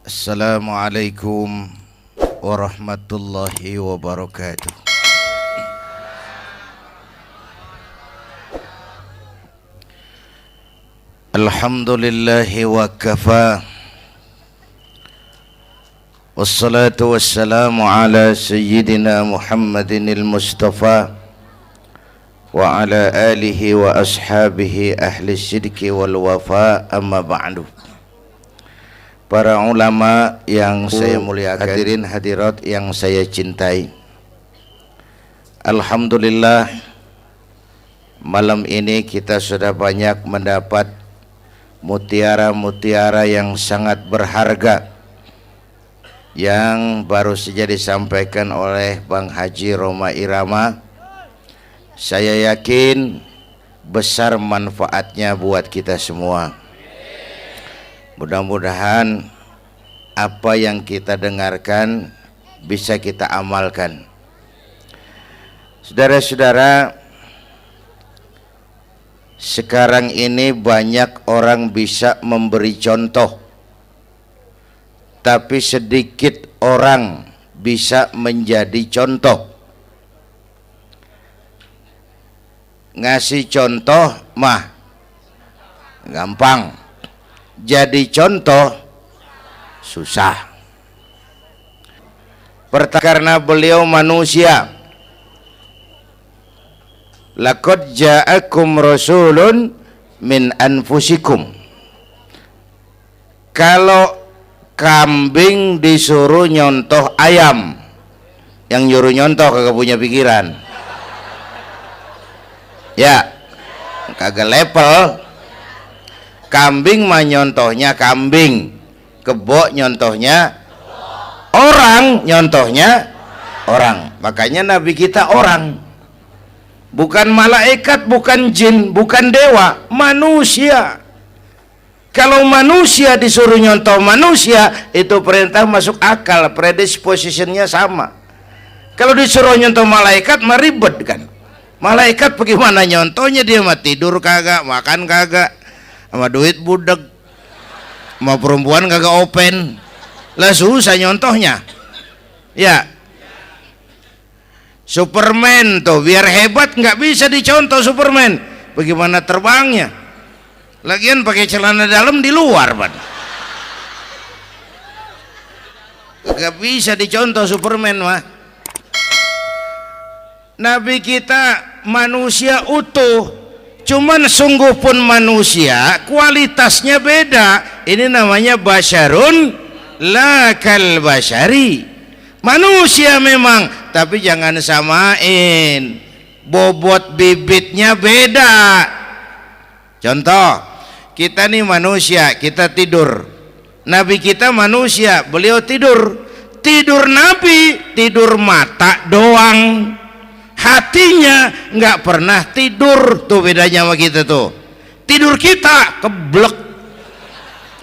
Assalamualaikum warahmatullahi wabarakatuh. Alhamdulillahi wa kafa. Wassalatu wassalamu ala sayyidina Muhammadinil Mustafa wa ala alihi wa ashabihi ahli sidqi wal wafa, amma ba'du. Para ulama yang saya muliakan, hadirin hadirat yang saya cintai, alhamdulillah malam ini kita sudah banyak mendapat mutiara-mutiara yang sangat berharga yang baru saja disampaikan oleh Bang Haji Roma Irama. Saya yakin besar manfaatnya buat kita semua. Mudah-mudahan apa yang kita dengarkan bisa kita amalkan. Saudara-saudara, sekarang ini banyak orang bisa memberi contoh, tapi sedikit orang bisa menjadi contoh. Ngasih contoh mah gampang, jadi contoh susah. Karena beliau manusia. Laqad ja'akum rasulun min anfusikum. Kalau kambing disuruh nyontoh ayam, yang nyuruh nyontoh kagak punya pikiran. Ya, kagak level. Kambing mah nyontohnya kambing, kebo nyontohnya orang, nyontohnya orang. Makanya Nabi kita orang, bukan malaikat, bukan jin, bukan dewa, manusia. Kalau manusia disuruh nyontoh manusia, itu perintah masuk akal, predispositionnya sama. Kalau disuruh nyontoh malaikat mah ribet kan. Malaikat bagaimana nyontohnya, dia mah tidur kagak, makan kagak, sama duit budek, sama perempuan kagak open, lah susah nyontohnya. Ya, Superman tuh biar hebat nggak bisa dicontoh Superman, bagaimana terbangnya? Lagian pakai celana dalam di luar, Pan. Nggak bisa dicontoh Superman mah. Nabi kita manusia utuh, cuman sungguh pun manusia, kualitasnya beda. Ini namanya basyarun la kal basyari. Manusia memang, tapi jangan samain, bobot bibitnya beda. Contoh, kita nih manusia, kita tidur. Nabi kita manusia, beliau tidur. Tidur Nabi, tidur mata doang, hatinya nggak pernah tidur. Tuh bedanya sama kita tuh. Tidur kita keblek,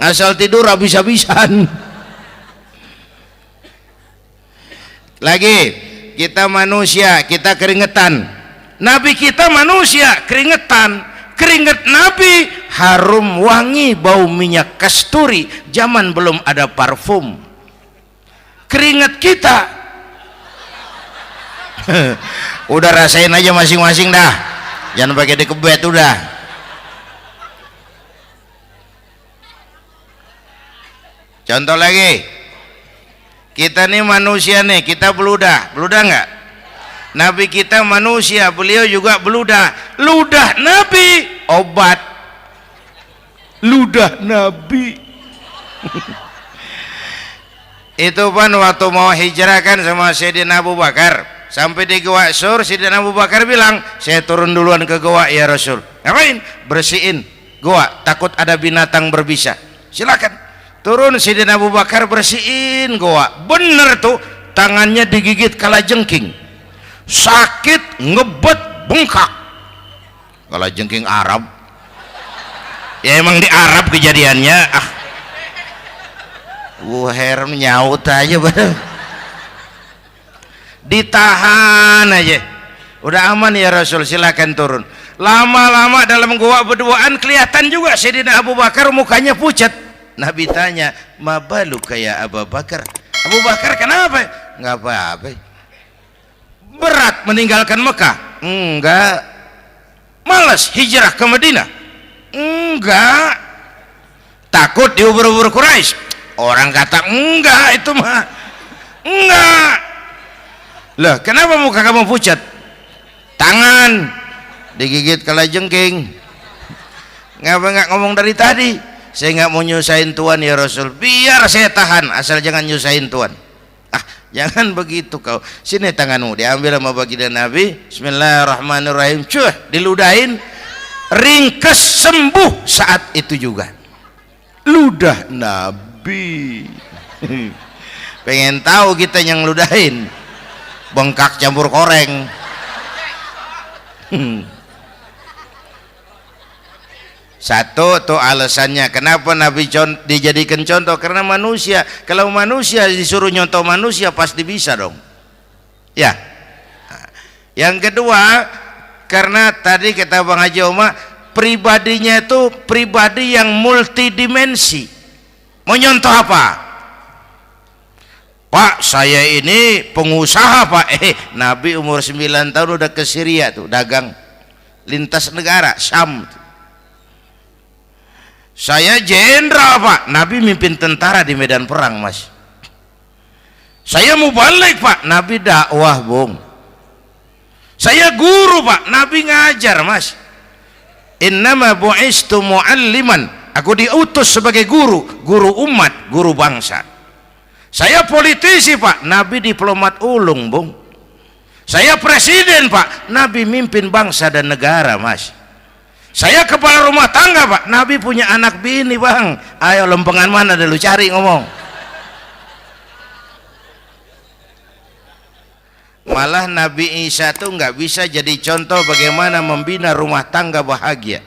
asal tidur habis-habisan. Lagi kita manusia, kita keringetan. Nabi kita manusia, keringetan. Keringet Nabi harum wangi, bau minyak kasturi, zaman belum ada parfum. Keringet kita udah rasain aja masing-masing dah, jangan pakai dikebet udah. Contoh lagi, kita nih manusia nih, kita beludah nggak? Nabi kita manusia, beliau juga beludah. Ludah Nabi obat, ludah Nabi itu pan waktu mau hijrah kan sama Sayyidina Abu Bakar, sampai di Gua Sur, Sayyidina Abu Bakar bilang, saya turun duluan ke gua ya Rasul. Ngapain? Bersihin gua, takut ada binatang berbisa. Silakan turun. Sayyidina Abu Bakar bersihin gua, bener tuh, tangannya digigit kalajengking, sakit, ngebet, bengkak. Kalajengking Arab ya, emang di Arab kejadiannya. Heran nyaut aja bener. Ditahan aja, udah aman ya Rasul, silakan turun. Lama-lama dalam gua berduaan kelihatan juga Sayyidina Abu Bakar mukanya pucat. Nabi tanya, mabaluka ya Abu Bakar? Abu Bakar kenapa? Nggak apa-apa. Berat meninggalkan Mekah? Enggak. Malas hijrah ke Madinah? Enggak. Takut diubur-ubur Quraisy? Orang kata enggak, itu mah enggak. Lah kenapa muka kamu pucat? Tangan digigit kalajengking. Ngapa nggak ngomong dari tadi? Saya nggak mau nyusahin Tuhan ya Rasul, biar saya tahan, asal jangan nyusahin Tuhan. Ah, jangan begitu kau. Sini tanganmu, diambil sama baginda Nabi. Bismillahirrahmanirrahim. Cuh, diludahin, ringkes, sembuh saat itu juga. Ludah Nabi. Pengen tahu kita yang ludahin, bengkak campur koreng. Satu tuh alasannya kenapa Nabi dijadikan contoh, karena manusia, kalau manusia disuruh nyontoh manusia pasti bisa dong ya. Yang kedua, karena tadi kata Bang Haji Oma, pribadinya itu pribadi yang multidimensi. Mau nyontoh apa? Pak, saya ini pengusaha Pak. Nabi umur 9 tahun udah ke Syria tuh, dagang lintas negara Syam. Saya jenderal Pak, Nabi mimpin tentara di medan perang Mas. Saya mau balik Pak, Nabi dakwah Bung. Saya guru Pak, Nabi ngajar Mas. Innama bu'istu mu'alliman, aku diutus sebagai guru, guru umat, guru bangsa. Saya politisi Pak, Nabi diplomat ulung Bung. Saya presiden Pak, Nabi mimpin bangsa dan negara Mas. Saya kepala rumah tangga Pak, Nabi punya anak bini Bang. Ayo lempengan mana dulu cari ngomong. Malah Nabi Isa tuh nggak bisa jadi contoh bagaimana membina rumah tangga bahagia.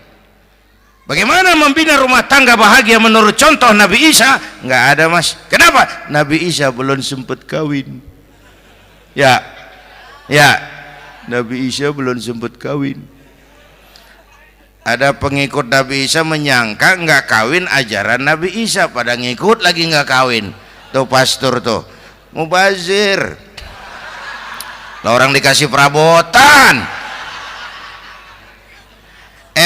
Bagaimana membina rumah tangga bahagia menurut contoh Nabi Isa? Nggak ada Mas. Kenapa? Nabi Isa belum sempat kawin. Ya, Nabi Isa belum sempat kawin. Ada pengikut Nabi Isa menyangka nggak kawin ajaran Nabi Isa, pada ngikut lagi nggak kawin. Tuh pastor tuh mubazir. Lah orang dikasih perabotan.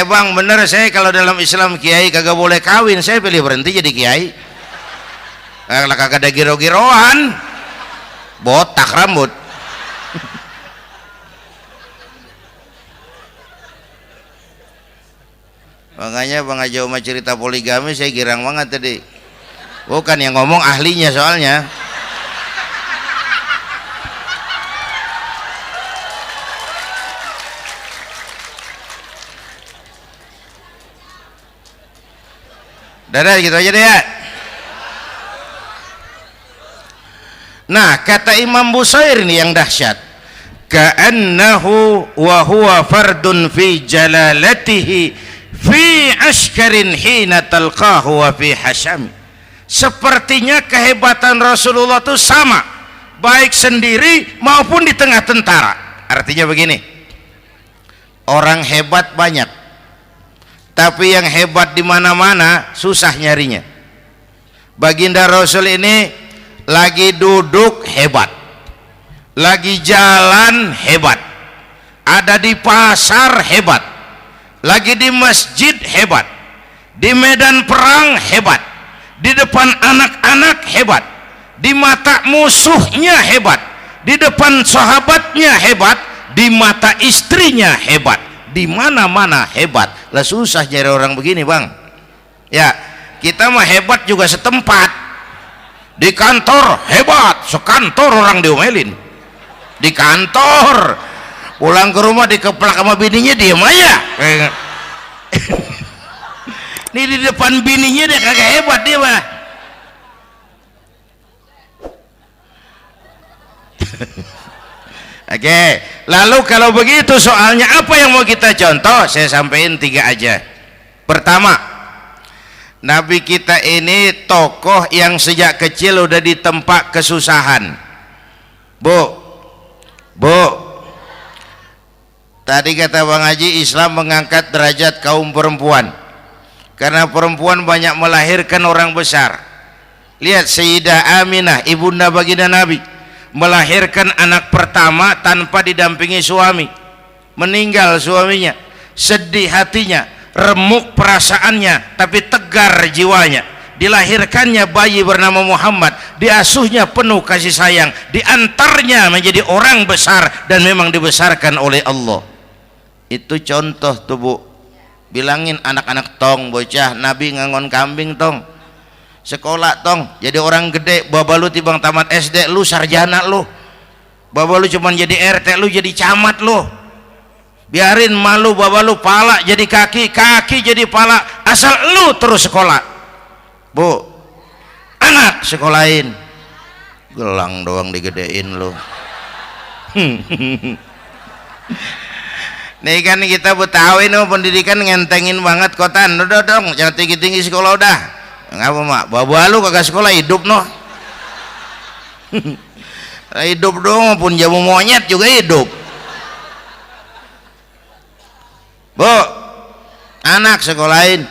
Bang bener, saya kalau dalam Islam kiai kagak boleh kawin, saya pilih berhenti jadi kiai. Kalau kagak ada giro-giroan, botak rambut. Makanya Bang Haji Oma cerita poligami saya girang banget tadi. Bukan yang ngomong ahlinya soalnya. Dadah gitu aja deh ya. Nah, kata Imam Busair ini yang dahsyat. Ka'annahu wa huwa fardun fi jalalatihi fi askarin hina talqahu wa fi hasham. Sepertinya kehebatan Rasulullah itu sama, baik sendiri maupun di tengah tentara. Artinya begini, orang hebat banyak, tapi yang hebat di mana-mana susah nyarinya. Baginda Rasul ini lagi duduk hebat, lagi jalan hebat, ada di pasar hebat, lagi di masjid hebat, di medan perang hebat, di depan anak-anak hebat, di mata musuhnya hebat, di depan sahabatnya hebat, di mata istrinya hebat, di mana-mana hebat. Lah susah nyari orang begini Bang ya. Kita mah hebat juga setempat, di kantor hebat, sekantor orang diomelin di kantor, pulang ke rumah dikeplak sama bininya diem aja. Ini di depan bininya dia kagak hebat dia mah. Oke, lalu kalau begitu soalnya apa yang mau kita contoh? Saya sampaikan 3 aja. Pertama, Nabi kita ini tokoh yang sejak kecil udah ditempa kesusahan. Bu, tadi kata Bang Haji, Islam mengangkat derajat kaum perempuan. karena perempuan banyak melahirkan orang besar. Lihat Sayyidah Aminah, ibunda baginda Nabi, melahirkan anak pertama tanpa didampingi suami. Meninggal suaminya, sedih hatinya, remuk perasaannya, tapi tegar jiwanya. Dilahirkannya bayi bernama Muhammad, diasuhnya penuh kasih sayang, diantarnya menjadi orang besar dan memang dibesarkan oleh Allah. Itu contoh tuh Bu. Bilangin anak-anak tong, bocah Nabi ngangon kambing tong, sekolah tong, jadi orang gede. Baba lu tibang tamat SD, lu sarjana lu. Baba lu cuman jadi RT, lu jadi camat lu. Biarin malu baba lu pala jadi kaki, kaki jadi pala, asal lu terus sekolah. Bu, anak sekolahin, gelang doang digedein lu. Nih kan kita Betawi no, pendidikan ngentengin banget kotan. Udah dong, jangan tinggi-tinggi sekolah udah. Ngapa mak? Baba lu kagak sekolah hidup no. Hidup dong, pun jamu monyet juga hidup. Bu, anak sekolahin.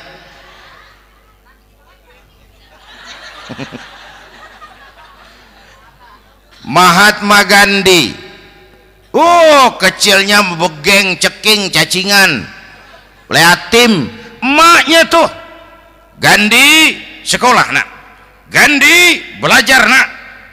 Mahatma Gandhi, kecilnya begeng, ceking, cacingan, leatim. Emaknya tuh, Gandhi sekolah nak, Gandhi belajar nak,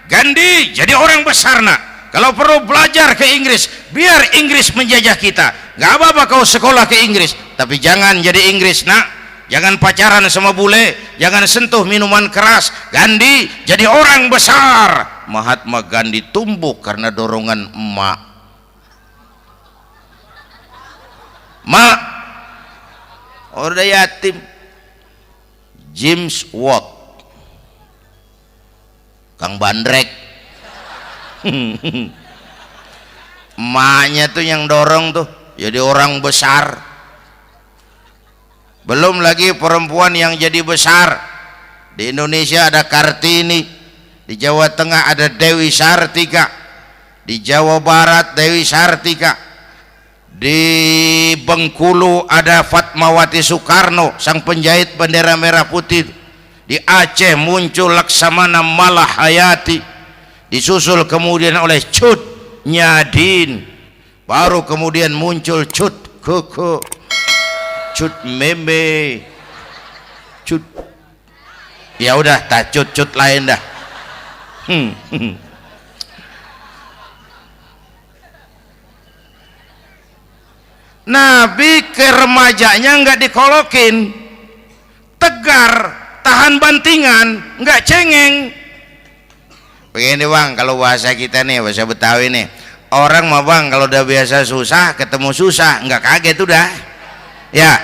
Gandhi jadi orang besar nak. Kalau perlu belajar ke Inggris, biar Inggris menjajah kita. Gak apa-apa kau sekolah ke Inggris, tapi jangan jadi Inggris nak. Jangan pacaran sama bule, jangan sentuh minuman keras. Gandhi jadi orang besar. Mahatma Gandhi tumbuh karena dorongan emak. Mak, udah yatim. James Watt, Kang Bandrek. Emaknya tuh yang dorong tuh jadi orang besar. Belum lagi perempuan yang jadi besar. Di Indonesia ada Kartini, di Jawa Tengah ada Dewi Sartika, di Jawa Barat Dewi Sartika, di Bengkulu ada Fatmawati Soekarno, sang penjahit bendera merah putih. Di Aceh muncul Laksamana Malahayati, disusul kemudian oleh Cut Nyadin, baru kemudian muncul Cut Koko, Cut Meme, Cut, ya udah tak cut lain dah. Nabi ke remajanya nggak dikolokin, tegar, tahan bantingan, nggak cengeng. Begini bang, kalau bahasa kita nih, bahasa Betawi nih, orang mah bang kalau udah biasa susah, ketemu susah nggak kaget udah. Ya,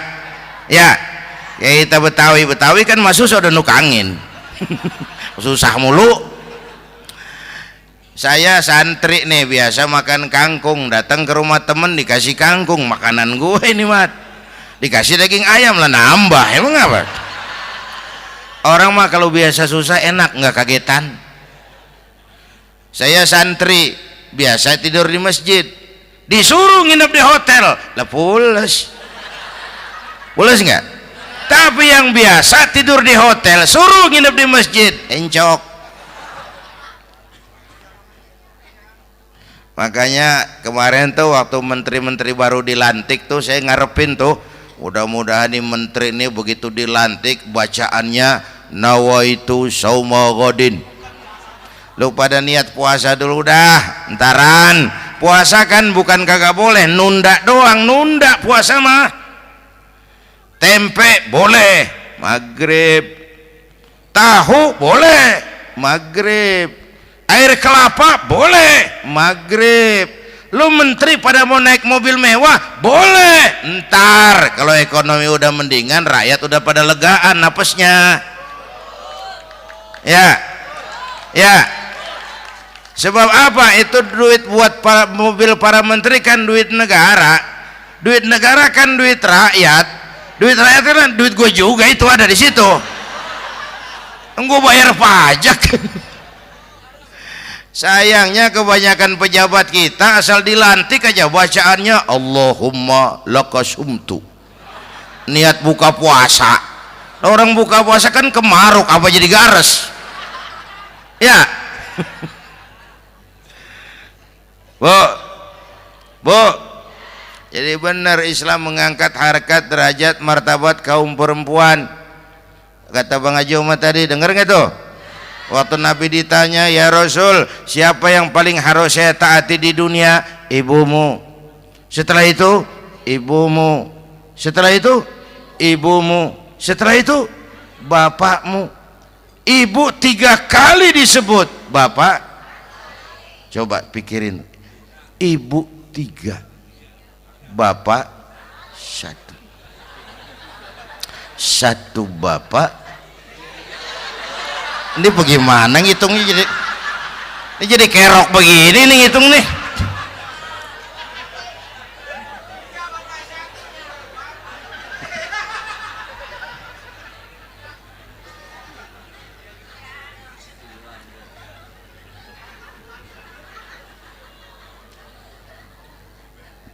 ya, ya kita Betawi kan mah susah udah nukangin. Susah mulu. Saya santri nih biasa makan kangkung, datang ke rumah temen dikasih kangkung, makanan gue ini mat, dikasih daging ayam lah nambah, emang apa? Orang mah kalau biasa susah enak, nggak kagetan. Saya santri biasa tidur di masjid, disuruh nginep di hotel lah pules nggak? Tapi yang biasa tidur di hotel suruh nginep di masjid encok. Makanya kemarin tuh waktu menteri-menteri baru dilantik tuh saya ngarepin tuh, mudah-mudahan nih menteri ini begitu dilantik bacaannya nawaitu sauma godin. Lu pada niat puasa dulu dah, entaran. Puasa kan bukan kagak boleh, nunda doang, nunda puasa mah. Tempe boleh maghrib, tahu boleh maghrib, air kelapa boleh maghrib. Lu menteri pada mau naik mobil mewah boleh, ntar kalau ekonomi udah mendingan, rakyat udah pada legaan napasnya. Ya, ya. Sebab apa? Itu duit buat mobil para menteri kan duit negara. Duit negara kan duit rakyat. Duit rakyat kan duit gue juga, itu ada di situ. Gue bayar pajak. Sayangnya kebanyakan pejabat kita asal dilantik aja bacaannya Allahumma lakasumtu, niat buka puasa. Orang buka puasa kan kemaruk, apa jadi gares? Ya. Bu, bu, jadi benar Islam mengangkat harkat, derajat, martabat kaum perempuan. Kata Bang Haji Umar tadi, dengar nggak tuh? Waktu Nabi ditanya, ya Rasul, siapa yang paling harus saya taati di dunia? Ibumu. Setelah itu, ibumu. Setelah itu, ibumu. Setelah itu, bapakmu. Ibu 3 kali disebut, bapak. Coba pikirin, ibu 3, bapak 1. 1 bapak. Ini bagaimana ngitungnya, jadi kerok begini nih ngitung nih.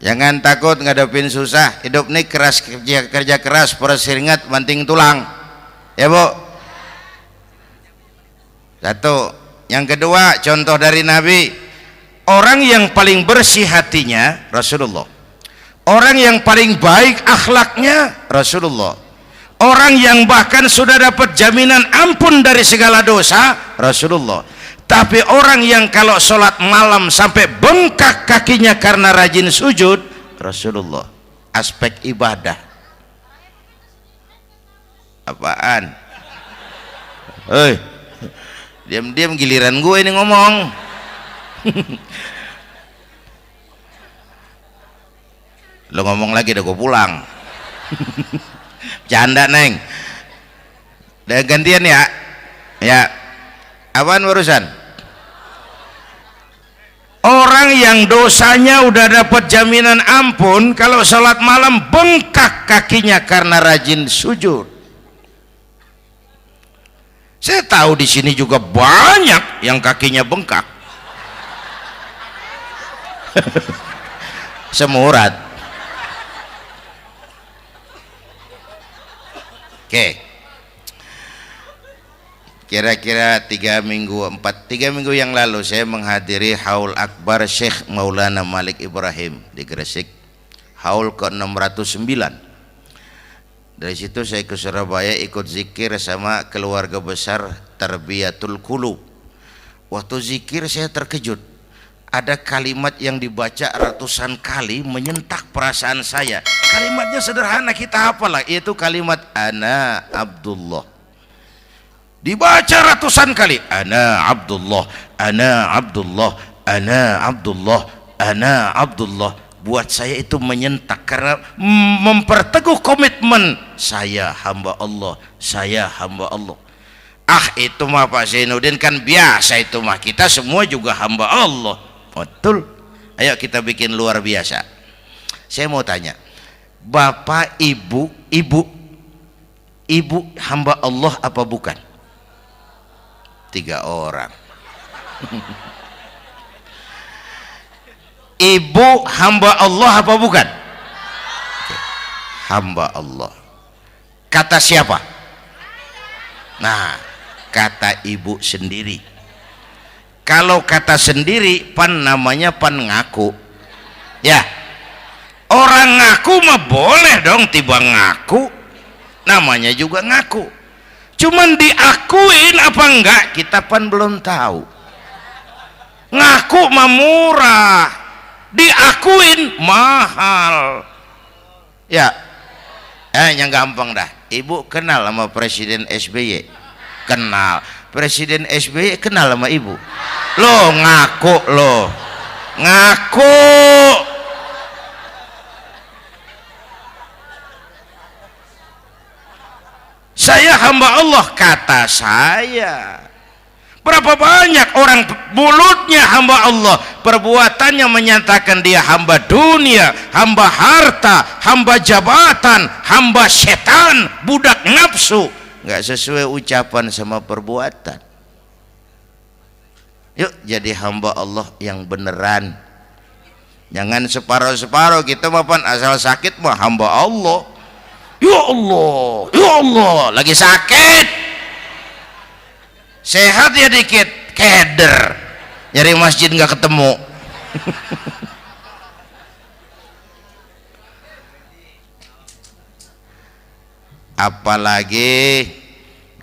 Jangan takut ngadepin susah. Hidup nih keras, kerja keras, perseringat banting tulang. Ya Bu. Satu. Yang kedua, contoh dari Nabi, orang yang paling bersih hatinya Rasulullah. Orang yang paling baik akhlaknya Rasulullah. Orang yang bahkan sudah dapat jaminan ampun dari segala dosa Rasulullah. Tapi orang yang kalau sholat malam sampai bengkak kakinya karena rajin sujud Rasulullah. Aspek ibadah apaan? Hei, diam-diam giliran gue ini ngomong. Lo ngomong lagi udah gue pulang. Canda neng. Udah gantian ya. Ya. Apaan urusan? Orang yang dosanya udah dapat jaminan ampun, kalau sholat malam bengkak kakinya karena rajin sujud. Saya tahu di sini juga banyak yang kakinya bengkak. Semurat. Oke. Kira-kira 3 minggu yang lalu saya menghadiri haul akbar Syekh Maulana Malik Ibrahim di Gresik, haul ke-609. Dari situ saya ke Surabaya ikut zikir sama keluarga besar Tarbiyatul Qulub. Waktu zikir saya terkejut, ada kalimat yang dibaca ratusan kali menyentak perasaan saya. Kalimatnya sederhana, kita hafalah, yaitu kalimat ana Abdullah. Dibaca ratusan kali, ana Abdullah, ana Abdullah, ana Abdullah, ana Abdullah. Buat saya itu menyentak karena memperteguh komitmen, saya hamba Allah, saya hamba Allah. Ah, itu mah Pak Zainuddin kan biasa, itu mah kita semua juga hamba Allah. Betul. Ayo kita bikin luar biasa. Saya mau tanya, Bapak, Ibu hamba Allah apa bukan? 3 orang. Ibu hamba Allah apa bukan? Hamba Allah. Kata siapa? Nah, kata ibu sendiri. Kalau kata sendiri, pan namanya pan ngaku. Ya, orang ngaku mah boleh dong, tiba ngaku, namanya juga ngaku. Cuman diakuin apa enggak, kita pan belum tahu. Ngaku mah murah, diakuin mahal. Ya, yang gampang dah. Ibu kenal sama Presiden SBY? Kenal. Presiden SBY kenal sama ibu? Lo ngaku, lo ngaku. Saya hamba Allah, kata saya. Berapa banyak orang mulutnya hamba Allah, perbuatannya menyatakan dia hamba dunia, hamba harta, hamba jabatan, hamba setan, budak nafsu. Nggak sesuai ucapan sama perbuatan. Yuk jadi hamba Allah yang beneran. Jangan separuh-separuh, kita mapan asal sakit mah hamba Allah. Ya Allah, lagi sakit, sehat ya dikit, keder, nyari masjid nggak ketemu. Apalagi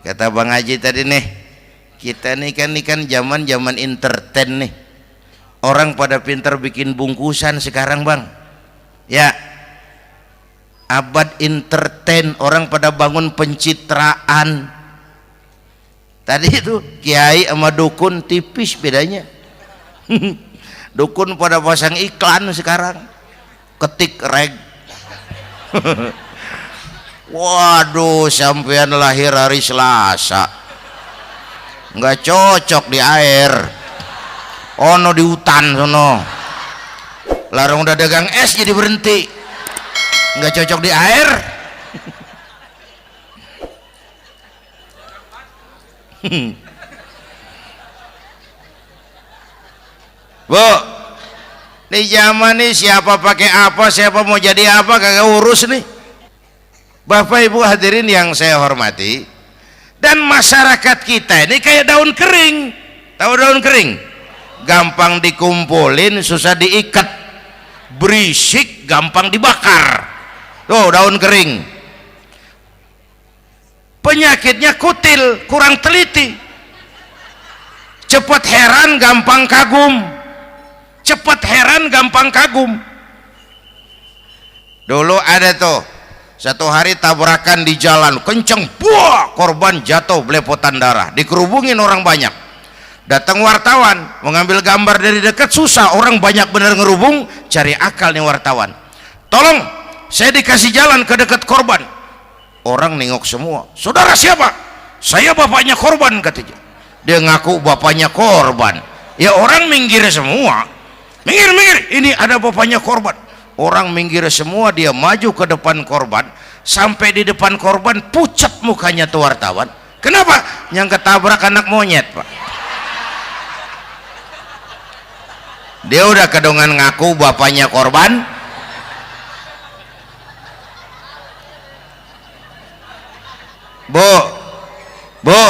kata Bang Haji tadi nih, kita nih kan zaman entertain nih, orang pada pintar bikin bungkusan sekarang Bang, ya abad entertain, orang pada bangun pencitraan. Tadi itu kiai sama dukun tipis bedanya. Dukun pada pasang iklan sekarang, ketik reg. Waduh, sampean lahir hari Selasa, nggak cocok di air, ono di hutan sono, larang udah dagang es jadi berhenti, nggak cocok di air. Bu, di zaman ini siapa pakai apa, siapa mau jadi apa kagak urus nih. Bapak Ibu hadirin yang saya hormati, dan masyarakat kita ini kayak daun kering. Tahu daun kering? Gampang dikumpulin, susah diikat, berisik, gampang dibakar. Tuh daun kering. Penyakitnya kutil, kurang teliti, cepat heran, gampang kagum. Cepat heran, gampang kagum. Dulu ada tuh satu hari tabrakan di jalan kenceng, buah, korban jatuh belepotan darah, dikerubungin orang banyak. Datang wartawan mengambil gambar dari dekat, susah, orang banyak bener ngerubung. Cari akal nih wartawan, tolong saya dikasih jalan ke dekat korban. Orang nengok semua, saudara siapa? Saya bapaknya korban katanya. Dia ngaku bapaknya korban, ya orang minggir semua, minggir, ini ada bapaknya korban. Orang minggir semua, dia maju ke depan korban. Sampai di depan korban pucat mukanya tuh wartawan. Kenapa? Yang ketabrak anak monyet Pak. Dia udah kedongan ngaku bapaknya korban. Bu,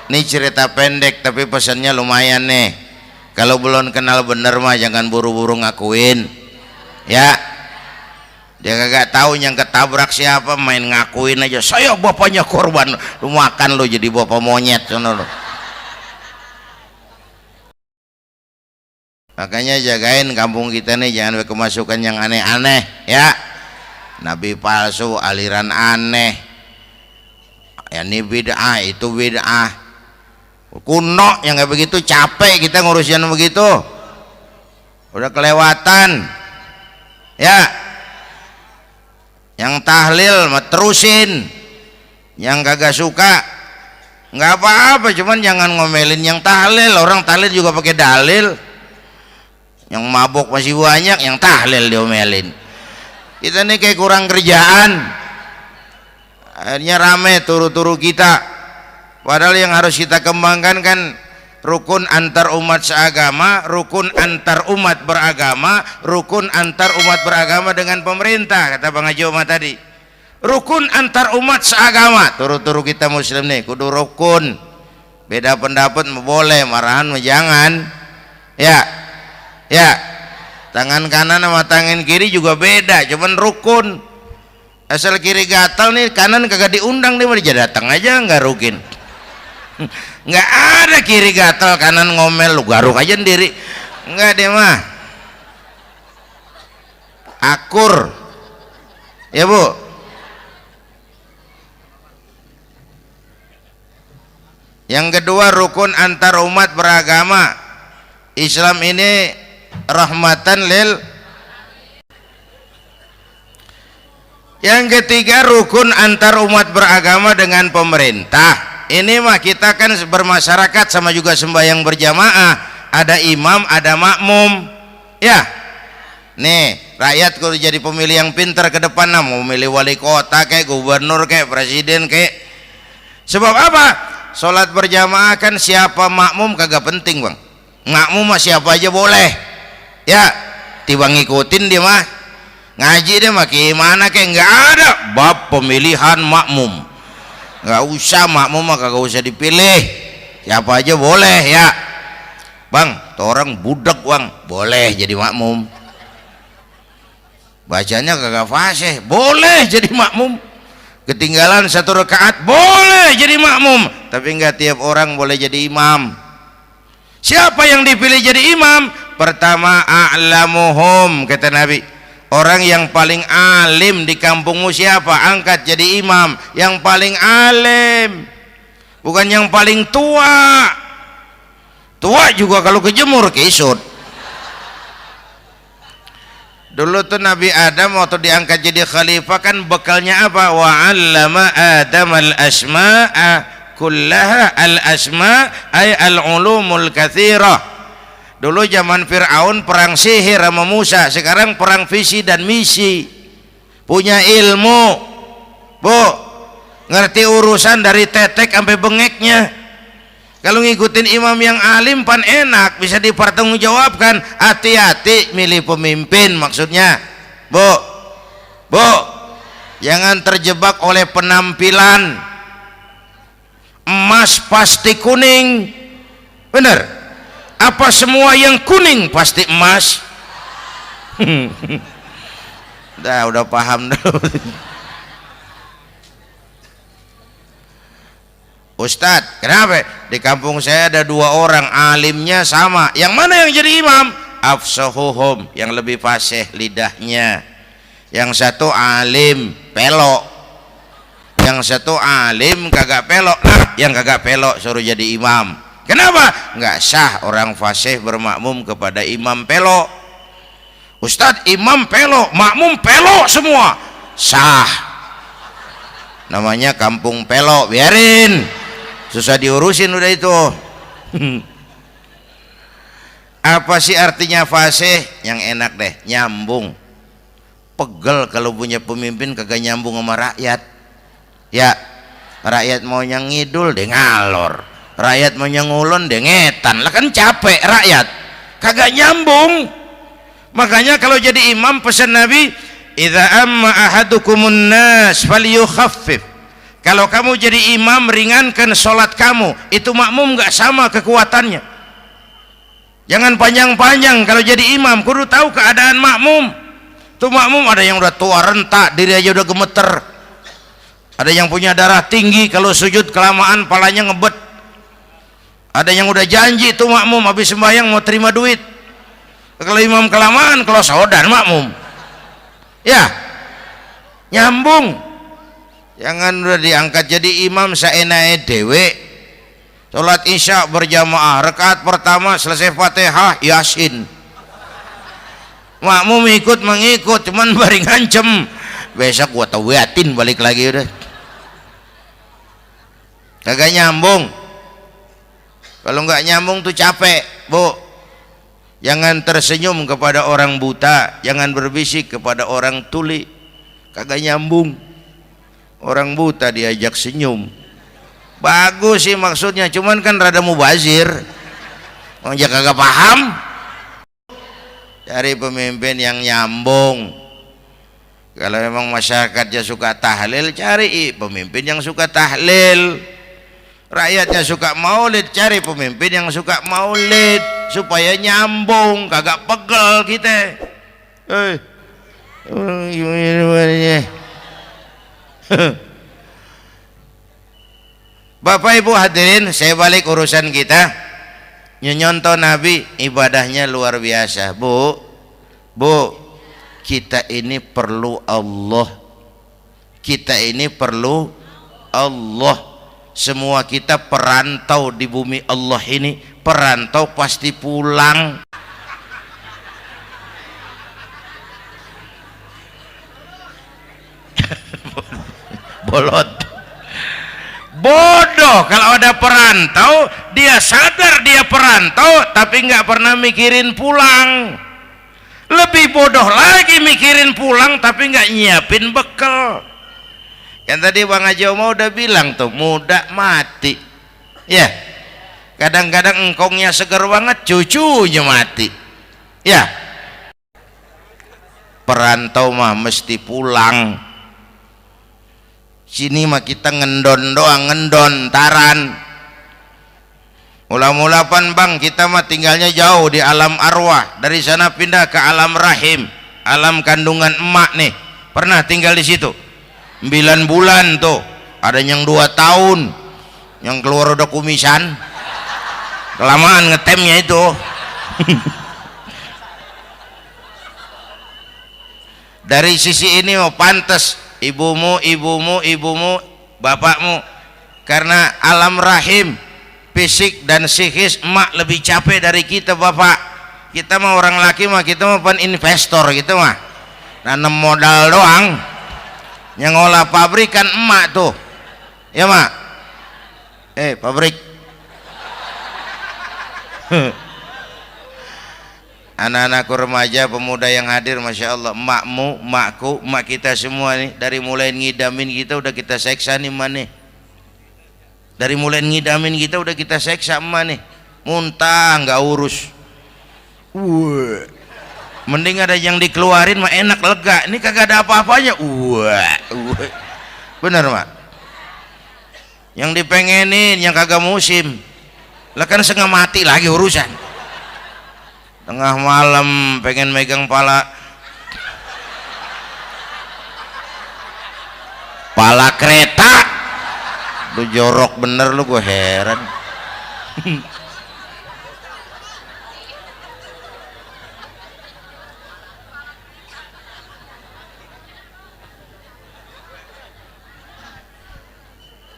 ini cerita pendek tapi pesannya lumayan nih. Kalau belum kenal bener mah jangan buru-buru ngakuin, ya. Dia kagak tahu yang ketabrak siapa, main ngakuin aja saya bapaknya korban. Lu makan lu jadi bapak monyet sono lu. Makanya jagain kampung kita nih, jangan kemasukan yang aneh-aneh ya. Nabi palsu, aliran aneh, ya ini bid'ah, itu bid'ah kuno yang kayak begitu. Capek kita ngurusin begitu, udah kelewatan ya. Yang tahlil mah terusin, yang kagak suka nggak apa-apa, cuman jangan ngomelin yang tahlil. Orang tahlil juga pakai dalil. Yang mabok masih banyak, yang tahlil diomelin. Kita nih kayak kurang kerjaan, akhirnya rame turu-turu kita. Padahal yang harus kita kembangkan kan rukun antar umat seagama, rukun antar umat beragama, rukun antar umat beragama dengan pemerintah, kata Bang Haji Omar tadi. Rukun antar umat seagama, turu-turu kita muslim nih kudu rukun. Beda pendapat boleh, marahan jangan, ya tangan kanan sama tangan kiri juga beda, cuman rukun. Asal kiri gatal nih, kanan kagak diundang, dia mau datang aja nggak rukin. Nggak ada kiri gatal kanan ngomel, lu garuk aja sendiri, nggak, dia mah akur ya Bu. Yang kedua rukun antar umat beragama. Islam ini rahmatan lil. Yang ketiga rukun antar umat beragama dengan pemerintah. Ini mah kita kan bermasyarakat sama juga sembahyang berjamaah, ada imam ada makmum ya. Nih rakyat kalau jadi pemilih yang pintar ke depan, nah, mau milih wali kota kayak gubernur kayak presiden kayak. Sebab apa? Sholat berjamaah kan siapa makmum kagak penting Bang. Makmum mah siapa aja boleh ya, tiba ngikutin dia mah. ngaji deh mah gimana kayak nggak ada bab pemilihan makmum, nggak usah makmum mah kagak usah dipilih, siapa aja boleh ya bang, tuh orang budak bang boleh jadi makmum, bacanya kagak fasih boleh jadi makmum, ketinggalan satu rakaat boleh jadi makmum, tapi nggak tiap orang boleh jadi imam. Siapa yang dipilih jadi imam? Pertama a'lamuhum, kata Nabi, orang yang paling alim di kampungmu siapa? Angkat jadi imam. Yang paling alim, bukan yang paling tua. Tua juga kalau kejemur kisut. Dulu tuh Nabi Adam waktu diangkat jadi khalifah kan bekalnya apa? Wa 'allama Adam al-asma'a kullaha, al-asma' ay al-ulumul katsirah. Dulu zaman Fir'aun perang sihir sama Musa, sekarang perang visi dan misi. Punya ilmu, Bu, ngerti urusan dari tetek sampai bengeknya. Kalau ngikutin imam yang alim pan enak, bisa dipertanggungjawabkan. Hati-hati milih pemimpin, maksudnya Bu, jangan terjebak oleh penampilan. Emas pasti kuning, bener? Apa semua yang kuning pasti emas? Udah paham dulu. Ustadz, kenapa? Di kampung saya ada 2 orang alimnya sama. Yang mana yang jadi imam? Afsahuhum, yang lebih fasih lidahnya. Yang satu alim pelok, yang satu alim kagak pelok. Nah, yang kagak pelok suruh jadi imam. Kenapa? Nggak sah orang fasih bermakmum kepada imam pelok. Ustadz, imam pelok, makmum pelok semua. Sah. Namanya kampung pelok, biarin. Susah diurusin udah itu. Apa sih artinya fasih? Yang enak deh, nyambung. Pegel kalau punya pemimpin kagak nyambung sama rakyat. Ya, rakyat mau yang ngidul deh ngalor, rakyat mau yang ngulon deh ngetan, lah kan capek rakyat, kagak nyambung. Makanya kalau jadi imam pesan Nabi, idza amma ahadukumun nas falyukhaffif. Kalau kamu jadi imam, ringankan sholat kamu. Itu makmum nggak sama kekuatannya. Jangan panjang-panjang kalau jadi imam, kudu tahu keadaan makmum. Tuh makmum ada yang udah tua renta, diri aja udah gemeter. Ada yang punya darah tinggi, kalau sujud kelamaan palanya ngebet. Ada yang udah janji tuh makmum habis sembahyang mau terima duit. Kalau imam kelamaan, kalau saudan makmum. Ya, nyambung. Jangan udah diangkat jadi imam saenake dhewe. Salat Isya berjamaah, rakaat pertama selesai Fatihah Yasin. Makmum ikut mengikut, cuman bari ngancem. Besok gua tawiatin balik lagi udah. Kagak nyambung. Kalau nggak nyambung tuh capek, Bu. Jangan tersenyum kepada orang buta, jangan berbisik kepada orang tuli. Kagak nyambung. Orang buta diajak senyum, bagus sih maksudnya, cuman kan rada mubazir. Orang kagak paham. Cari pemimpin yang nyambung. Kalau memang masyarakatnya suka tahlil, cari pemimpin yang suka tahlil. Rakyatnya suka maulid, cari pemimpin yang suka maulid, supaya nyambung, kagak pegel kita. Bapak Ibu hadirin, saya balik urusan kita. Nyontoh Nabi ibadahnya luar biasa. Bu, kita ini perlu Allah. Kita ini perlu Allah. Semua kita perantau di bumi Allah ini. Perantau pasti pulang. Bolot. Bodoh kalau ada perantau, dia sadar dia perantau tapi nggak pernah mikirin pulang. Lebih bodoh lagi mikirin pulang tapi nggak nyiapin bekal. Yang tadi Bang Haji Omah udah bilang tuh, muda mati. Ya, kadang-kadang engkongnya seger banget, cucunya mati. Ya, perantau mah mesti pulang. Sini mah kita ngendon doang, ngendon taran. Mula-mula pan bang, kita mah tinggalnya jauh di alam arwah, dari sana pindah ke alam rahim, alam kandungan emak nih. Pernah tinggal di situ 9 bulan tuh, ada yang 2 tahun, yang keluar udah kumisan, kelamaan ngetemnya itu. Dari sisi ini mau pantas ibumu, bapakmu, karena alam rahim fisik dan psikis emak lebih capek dari kita bapak. Kita mah orang laki mah, kita mah pan investor gitu mah, nanam modal doang. Yang ngolah pabrik kan emak tuh, ya mak. Pabrik. Anak-anakku remaja, pemuda yang hadir, masya Allah, emakmu, emakku, emak kita semua nih, dari mulai ngidamin kita udah kita seksa nih emak nih. Dari mulai ngidamin kita udah kita seksa emak nih, muntah nggak urus. Mending ada yang dikeluarin mah enak, lega. Ini kagak ada apa-apanya. Bener mak. Yang dipengenin yang kagak musim, lah kan setengah mati lagi urusan. Tengah malam pengen megang pala kereta, lu jorok bener lu, gue heran.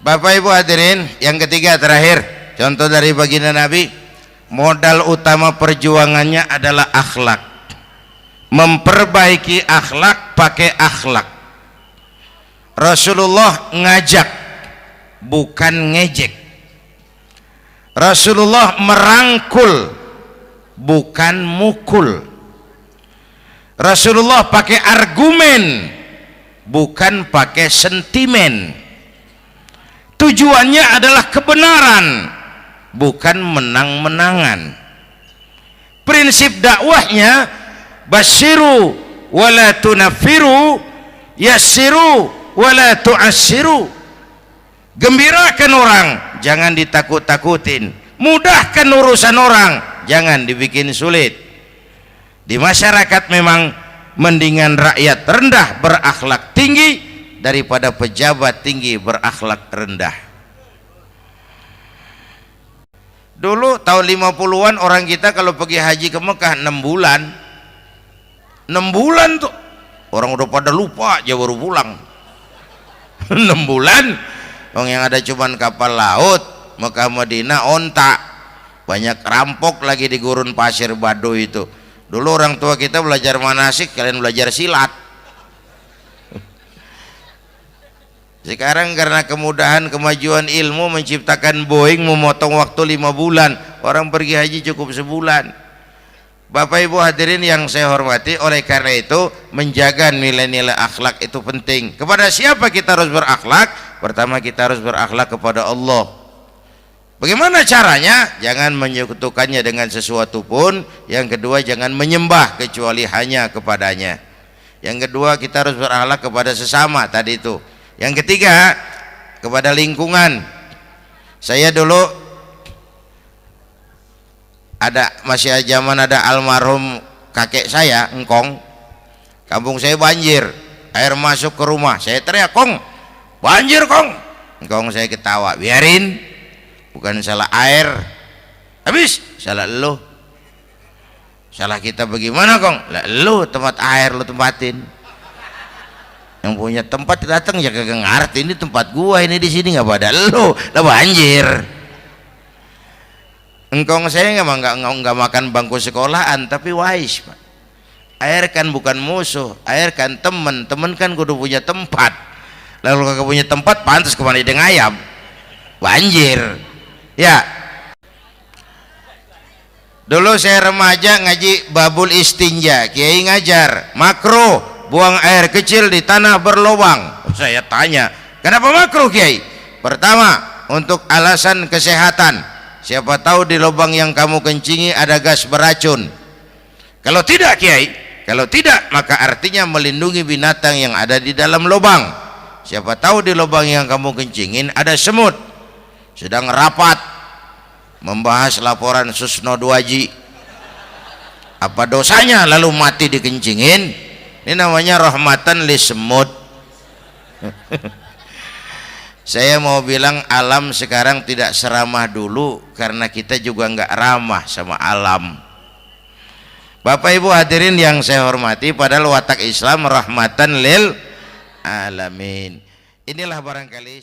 Bapak Ibu hadirin, yang ketiga terakhir, contoh dari baginda Nabi. Modal utama perjuangannya adalah akhlak. Memperbaiki akhlak, pakai akhlak. Rasulullah ngajak, bukan ngejek. Rasulullah merangkul, bukan mukul. Rasulullah pakai argumen, bukan pakai sentimen. Tujuannya adalah kebenaran, bukan menang-menangan. Prinsip dakwahnya basyiru wala tunafiru, yassiru wala tu'assiru. Gembirakan orang, jangan ditakut-takutin. Mudahkan urusan orang, jangan dibikin sulit. Di masyarakat memang mendingan rakyat rendah berakhlak tinggi daripada pejabat tinggi berakhlak rendah. Dulu tahun 50-an orang kita kalau pergi haji ke Mekah 6 bulan. 6 bulan tuh orang udah pada lupa aja baru pulang. 6 bulan. Yang ada cuman kapal laut, Mekah Madinah onta. Banyak rampok lagi di gurun pasir Baduy itu. Dulu orang tua kita belajar manasik, kalian belajar silat. Sekarang karena kemudahan kemajuan ilmu menciptakan Boeing memotong waktu 5 bulan, orang pergi haji cukup sebulan. Bapak Ibu hadirin yang saya hormati, oleh karena itu menjaga nilai-nilai akhlak itu penting. Kepada siapa kita harus berakhlak? Pertama, kita harus berakhlak kepada Allah. Bagaimana caranya? Jangan menyekutukannya dengan sesuatu pun. Yang kedua, jangan menyembah kecuali hanya kepadanya. Yang kedua, kita harus berakhlak kepada sesama tadi itu. Yang ketiga, kepada lingkungan. Saya dulu masih zaman ada almarhum kakek saya, engkong. Kampung saya banjir, air masuk ke rumah. Saya teriak, "Kong, banjir, Kong." Engkong saya ketawa, "Biarin, bukan salah air." Habis, salah lo. Salah kita bagaimana, Kong? Lah lo tempat air lo tempatin. Yang punya tempat datang ya kagak ngerti, ini tempat gua, ini di sini nggak pada lo, lah banjir. Engkong saya nggak makan bangku sekolahan, tapi wise Pak. Air kan bukan musuh, air kan temen kan kudu punya tempat. Lalu kagak punya tempat, pantas kemana dia ngayap, banjir. Ya, dulu saya remaja ngaji babul istinja, kiai ngajar makruh buang air kecil di tanah berlubang. Saya tanya, kenapa makruh kiai? Pertama, untuk alasan kesehatan. Siapa tahu di lubang yang kamu kencingi ada gas beracun. Kalau tidak kiai, Kalau tidak, maka artinya melindungi binatang yang ada di dalam lubang. Siapa tahu di lubang yang kamu kencingin ada semut sedang rapat membahas laporan Susno Duaji. Apa dosanya lalu mati dikencingin? Ini namanya rahmatan li semut. Saya mau bilang alam sekarang tidak seramah dulu karena kita juga nggak ramah sama alam. Bapak Ibu hadirin yang saya hormati, padahal watak Islam rahmatan lil alamin. Inilah barangkali